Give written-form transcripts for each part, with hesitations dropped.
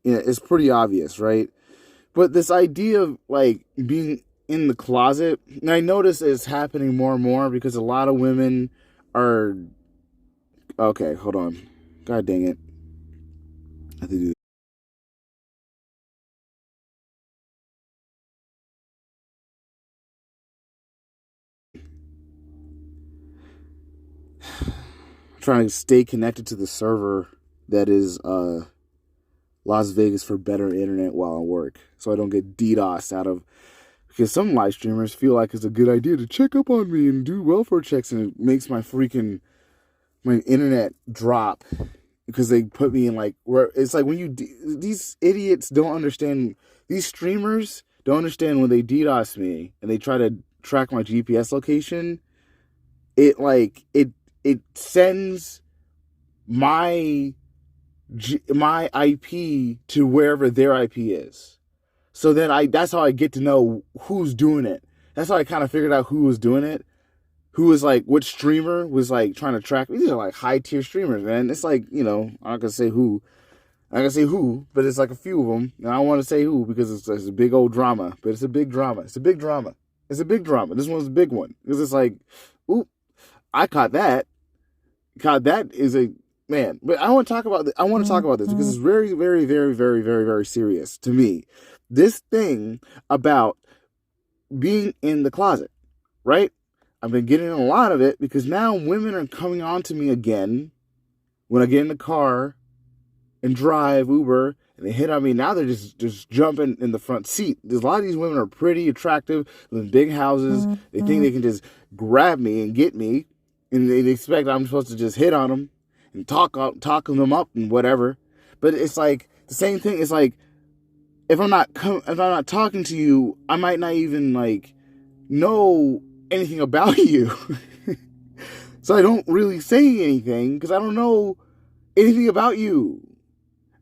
it's pretty obvious, right? But this idea of like being in the closet, and I notice it's happening more and more because a lot of women are. Okay, hold on. God dang it. I have to do trying to stay connected to the server that is Las Vegas for better internet while I work, so I don't get DDoS out of. Because some live streamers feel like it's a good idea to check up on me and do welfare checks, and it makes my internet drop because they put me in like where it's like when these idiots don't understand, these streamers don't understand when they DDoS me and they try to track my GPS location. It sends my IP to wherever their IP is. So then that's how I get to know who's doing it. That's how I kind of figured out who was doing it. Who was like, which streamer was like trying to track me. These are like high tier streamers, man. It's like, I'm not going to say who. I'm not going to say who, but it's like a few of them. And I don't want to say who because it's a big old drama. But it's a big drama. It's a big drama. It's a big drama. This one's a big one. Because it's like, oop, I caught that. That is a, man. But I want to talk about this. I want to talk about this because it's very, very, very, very, very, very serious to me. This thing about being in the closet, right? I've been getting a lot of it because now women are coming on to me again when I get in the car and drive Uber and they hit on me. Now they're just jumping in the front seat. There's a lot of these women are pretty attractive, live in big houses. They think they can just grab me and get me, and they expect I'm supposed to just hit on them and talk them up and whatever. But it's like the same thing. It's like if I'm not talking to you, I might not even like know anything about you. So I don't really say anything because I don't know anything about you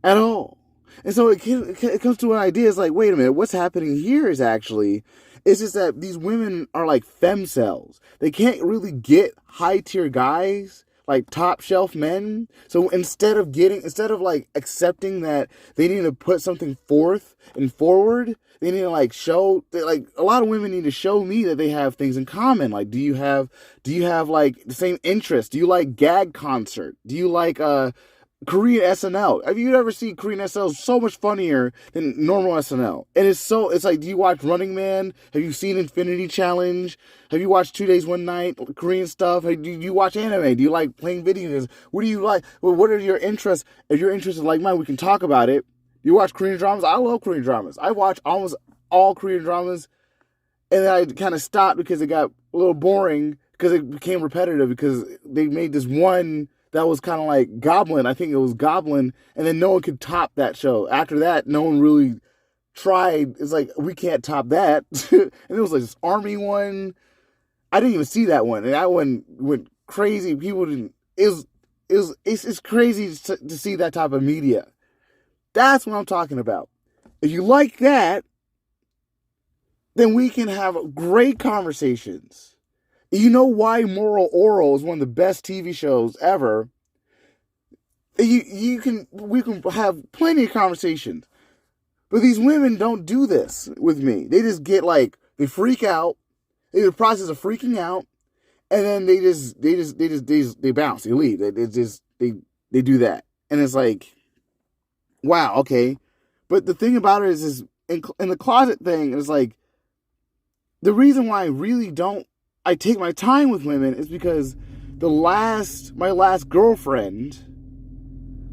at all. And so it comes to an idea. It's like, wait a minute, what's happening here is actually, it's just that these women are like femcells. They can't really get high tier guys, like top shelf men. So instead of like accepting that they need to put something forth and forward, they need to like show, like a lot of women need to show me that they have things in common. Like, do you have like the same interests? Do you like gag concert? Do you like Korean SNL? Have you ever seen Korean SNL? It's so much funnier than normal SNL. And it's like, do you watch Running Man? Have you seen Infinity Challenge? Have you watched 2 Days, 1 Night, Korean stuff? Do you watch anime? Do you like playing video games? What do you like? Well, what are your interests? If your interests are like mine, we can talk about it. You watch Korean dramas? I love Korean dramas. I watch almost all Korean dramas. And then I kind of stopped because it got a little boring because it became repetitive because they made this one that was kind of like Goblin. I think it was Goblin. And then no one could top that show. After that, no one really tried. It's like, we can't top that. And it was like this army one. I didn't even see that one. And that one went crazy. People didn't. It's crazy to see that type of media. That's what I'm talking about. If you like that, then we can have great conversations. You know why Moral Oral is one of the best TV shows ever. We can have plenty of conversations. But these women don't do this with me. They just get like, they freak out. They're in the process of freaking out. And then they bounce, they leave. They do that. And it's like, wow, okay. But the thing about it is in the closet thing, it's like, the reason why I take my time with women is because my last girlfriend,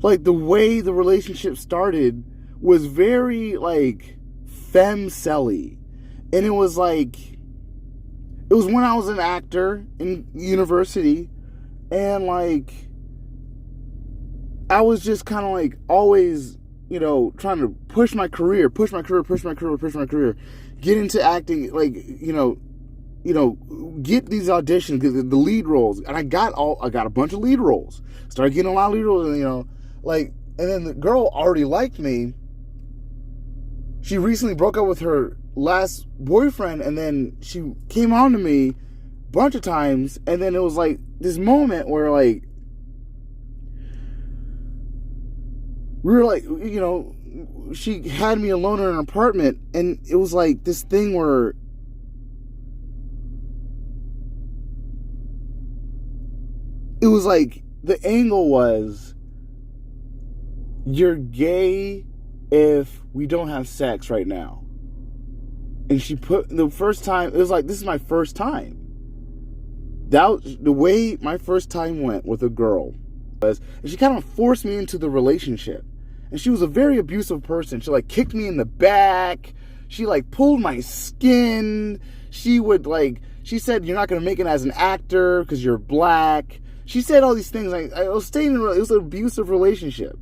like the way the relationship started was very like femme-celly. And it was when I was an actor in university, and like I was just kind of like always, trying to push my career, get into acting, like, get these auditions, get the lead roles. And I got a bunch of lead roles. Started getting a lot of lead roles, and then the girl already liked me. She recently broke up with her last boyfriend, and then she came on to me a bunch of times, and then it was like this moment where like we were like, she had me alone in an apartment, and it was like this thing where it was like the angle was, you're gay if we don't have sex right now. And she put the first time, it was like, this is my first time. That was the way my first time went with a girl. And she kind of forced me into the relationship. And she was a very abusive person. She like kicked me in the back. She like pulled my skin. She would like, she said, you're not going to make it as an actor because you're black. She said all these things. I was staying in, it was an abusive relationship.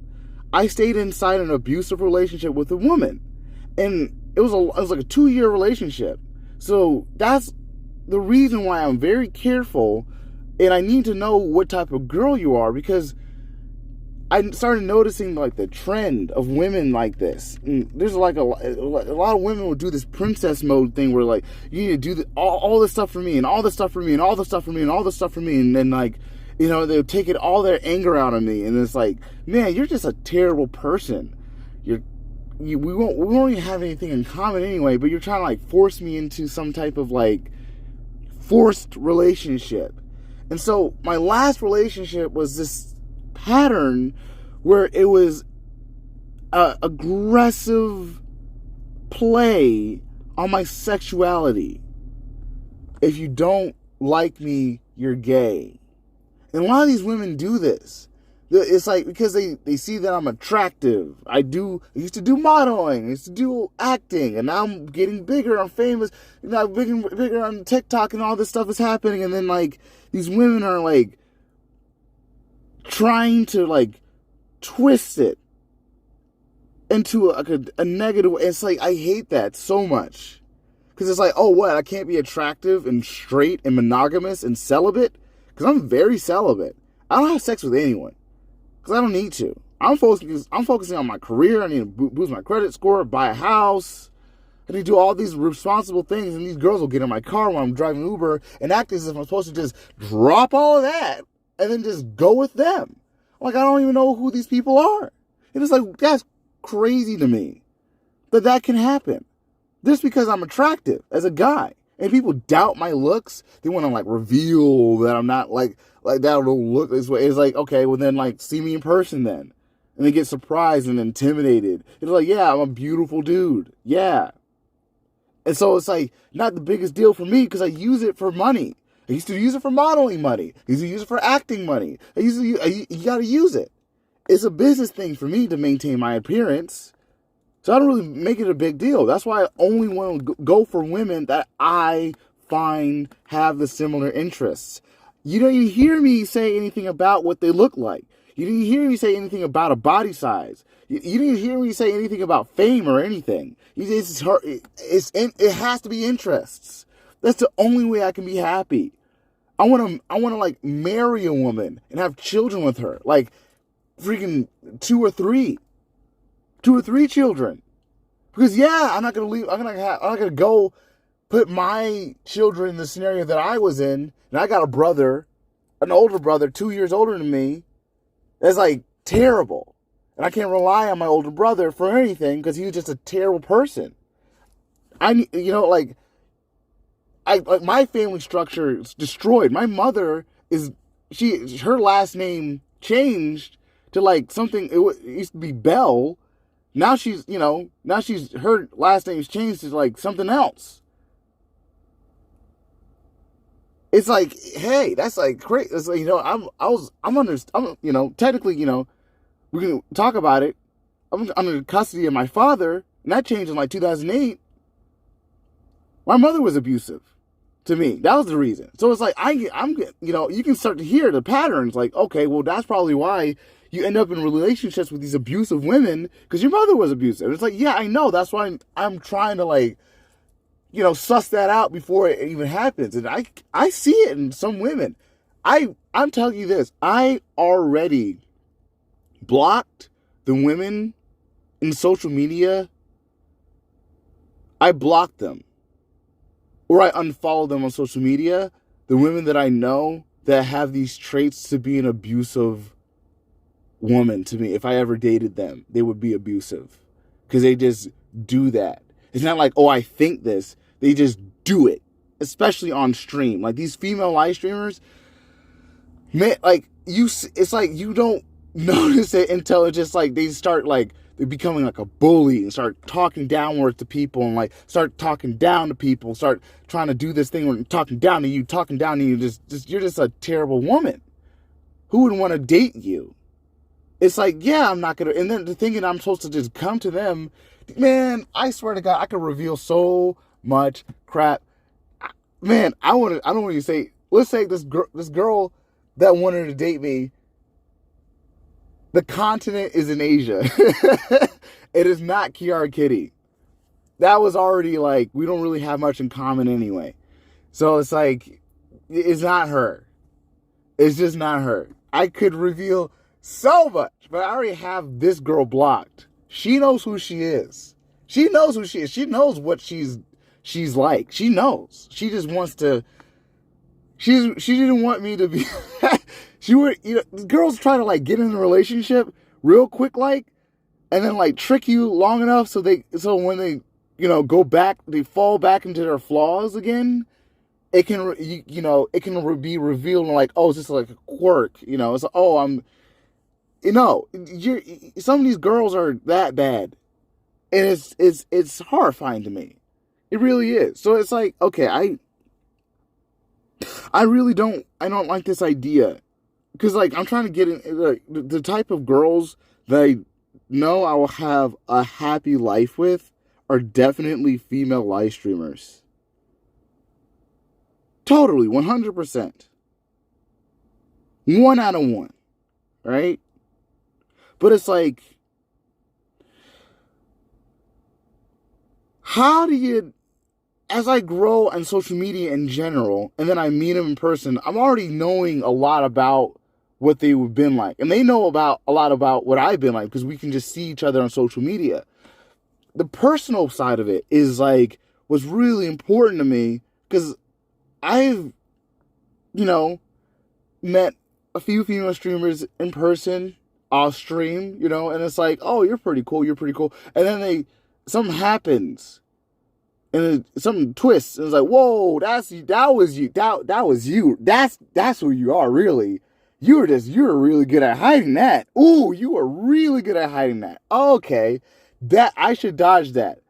I stayed inside an abusive relationship with a woman. And it was like a 2-year relationship. So that's the reason why I'm very careful, and I need to know what type of girl you are, because I started noticing like the trend of women like this. And there's like a lot of women will do this princess mode thing where like, you need to do all this stuff for me, and all this stuff for me, and all this stuff for me, and all this stuff for me, and then like, you know, they'll take all their anger out on me, and it's like, man, you're just a terrible person. We won't even have anything in common anyway, but you're trying to like force me into some type of like forced relationship. And so my last relationship was this pattern where it was aggressive play on my sexuality. If you don't like me, you're gay. And a lot of these women do this. It's like, because they see that I'm attractive. I used to do modeling. I used to do acting. And now I'm getting bigger. I'm famous. You know, I'm bigger on TikTok, and all this stuff is happening. And then, like, these women are, like, trying to, like, twist it into a negative way. It's like, I hate that so much. Because it's like, oh, what? I can't be attractive and straight and monogamous and celibate? Because I'm very celibate. I don't have sex with anyone. Because I don't need to. I'm focusing on my career. I need to boost my credit score, buy a house. I need to do all these responsible things. And these girls will get in my car when I'm driving Uber and act as if I'm supposed to just drop all of that and then just go with them. Like, I don't even know who these people are. And it's like, that's crazy to me that can happen. Just because I'm attractive as a guy. And people doubt my looks. They want to, like, reveal that I'm not, like that I don't look this way. It's like, okay, well then, like, see me in person then. And they get surprised and intimidated. It's like, yeah, I'm a beautiful dude. Yeah. And so it's, like, not the biggest deal for me because I use it for money. I used to use it for modeling money. I used to use it for acting money. You got to use it. It's a business thing for me to maintain my appearance. So I don't really make it a big deal. That's why I only want to go for women that I find have the similar interests. You don't even hear me say anything about what they look like. You didn't hear me say anything about a body size. You didn't hear me say anything about fame or anything. It has to be interests. That's the only way I can be happy. I want to like marry a woman and have children with her, like freaking 2 or 3 children. Because yeah, I'm not gonna leave. I'm not gonna go put my children in the scenario that I was in. And I got a brother, an older brother, 2 years older than me. That's like terrible. And I can't rely on my older brother for anything because he was just a terrible person. Like my family structure is destroyed. My mother her last name changed to like something, it used to be Bell. Now her last name's changed to like something else. It's like, hey, that's like crazy. It's like, technically, we can talk about it. I'm under custody of my father, and that changed in like 2008. My mother was abusive to me. That was the reason. So it's like, you can start to hear the patterns. Like, okay, well, that's probably why you end up in relationships with these abusive women, because your mother was abusive. It's like, yeah, I know. That's why I'm trying to like, suss that out before it even happens. And I see it in some women. I'm telling you this. I already blocked the women in social media. I blocked them. Or I unfollowed them on social media. The women that I know that have these traits to be an abusive woman to me. If I ever dated them, they would be abusive. because they just do that. It's not like, oh, I think this. They just do it, especially on stream. Like these female live streamers, man, like it's like you don't notice it until it's just like they start like they're becoming like a bully and start talking downward to people and like start talking down to people, start trying to do this thing where talking down to you, just you're just a terrible woman. Who would want to date you? It's like, yeah, I'm not gonna, and then thinking I'm supposed to just come to them, man. I swear to God, I could reveal so much crap, man. I don't want to say. Let's say this girl that wanted to date me. The continent is in Asia. It is not Kiara Kitty. That was already like, we don't really have much in common anyway. So it's like, it's not her. It's just not her. I could reveal so much, but I already have this girl blocked. She knows who she is. She knows who she is. She knows what she's like. She knows. She just wants to. She didn't want me to be. She would, girls try to like get in a relationship real quick, like, and then like trick you long enough so when they, go back, they fall back into their flaws again. It can, it can be revealed like, oh, it's just like a quirk, it's like, oh, some of these girls are that bad, and it's horrifying to me. It really is. So it's like, okay, I don't like this idea. Because, like, I'm trying to get in, like, the type of girls that I know I will have a happy life with are definitely female live streamers. Totally, 100%. 1 out of 1. Right? But it's like, how do you, as I grow on social media in general, and then I meet them in person, I'm already knowing a lot about what they've been like. And they know a lot about what I've been like, because we can just see each other on social media. The personal side of it is like, what's really important to me, because I've, met a few female streamers in person, off stream, and it's like, oh, you're pretty cool. And then something happens. And something twists. And it's like, whoa, that was you. That's who you are, really. You were really good at hiding that. Ooh, you were really good at hiding that. Okay. I should dodge that.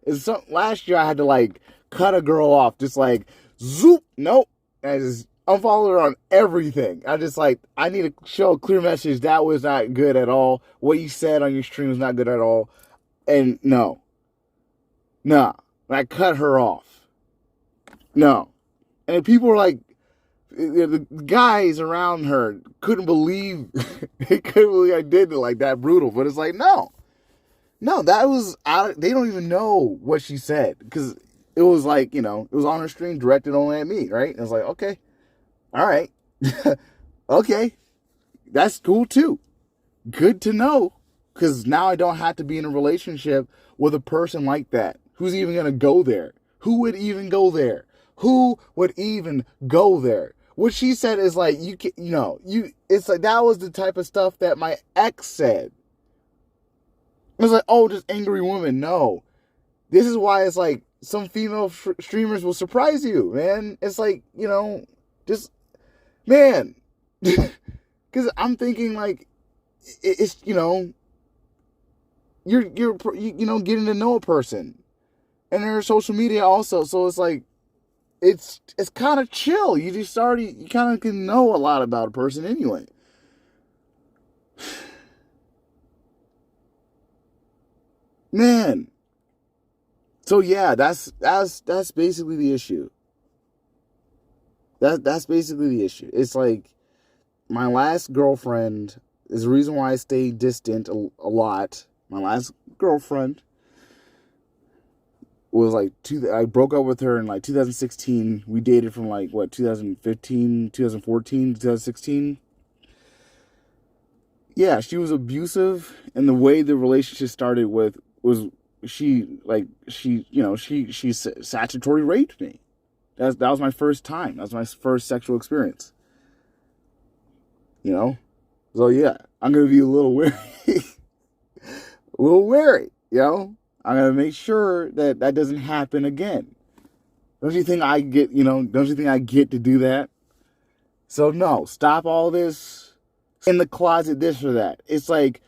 Last year I had to like cut a girl off. Just like, zoop. Nope. And I just unfollowed her on everything. I need to show a clear message. That was not good at all. What you said on your stream was not good at all. And no. Nah. I cut her off. No. And people were like, the guys around her couldn't believe I did it like that brutal. But it's like, no, that was they don't even know what she said, because it was like, it was on her stream, directed only at me, right? And it's like, okay, all right, okay, that's cool too. Good to know, because now I don't have to be in a relationship with a person like that. Who's even gonna go there? Who would even go there? What she said is like, it's like, that was the type of stuff that my ex said. It was like, oh, just angry woman. No. This is why it's like, some female streamers will surprise you, man. It's like, just, man. Because I'm thinking like, it's, you're getting to know a person. And their social media also. So it's like, it's kind of chill. You kind of can know a lot about a person anyway. Man. So yeah, that's basically the issue. That's basically the issue. It's like, my last girlfriend is the reason why I stayed distant a lot. My last girlfriend was like, I broke up with her in like 2016. We dated from like 2015, 2014, 2016. Yeah, she was abusive, and the way the relationship started was she statutory raped me. That was my first time. That was my first sexual experience. So yeah, I'm gonna be a little wary. A little wary, I'm going to make sure that that doesn't happen again. Don't you think I get, don't you think I get to do that? So no, stop all this in the closet, this or that. It's like,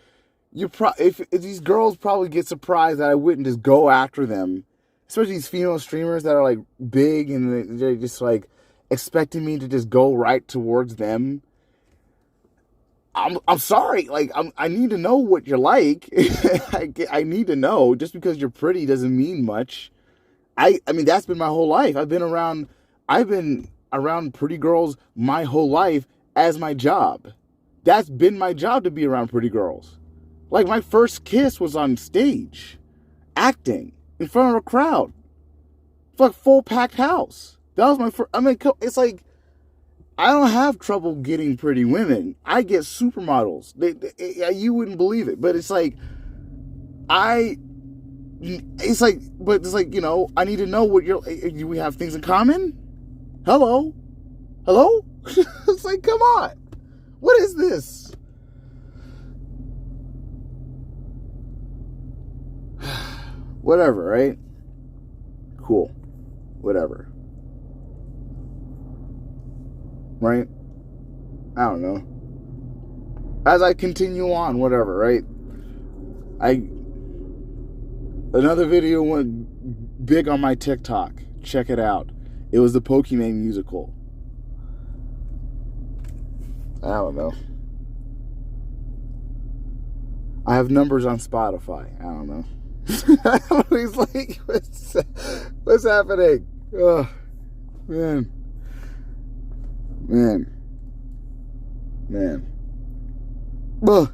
if these girls probably get surprised that I wouldn't just go after them, especially these female streamers that are like big and they're just like expecting me to just go right towards them. I'm sorry. Like, I need to know what you're like. I need to know. Just because you're pretty doesn't mean much. I mean, that's been my whole life. I've been around pretty girls my whole life as my job. That's been my job, to be around pretty girls. Like, my first kiss was on stage, acting in front of a crowd. It's like full packed house. That was my first. I mean, it's like, I don't have trouble getting pretty women. I get supermodels. You wouldn't believe it, but it's like, I need to know what do we have things in common? Hello? It's like, come on. What is this? Whatever, right? Cool. Whatever. Right? I don't know. As I continue on, whatever, right? Another video went big on my TikTok. Check it out. It was the Pokemon musical. I don't know. I have numbers on Spotify. I don't know. He's like, what's happening? Oh, man. Ugh.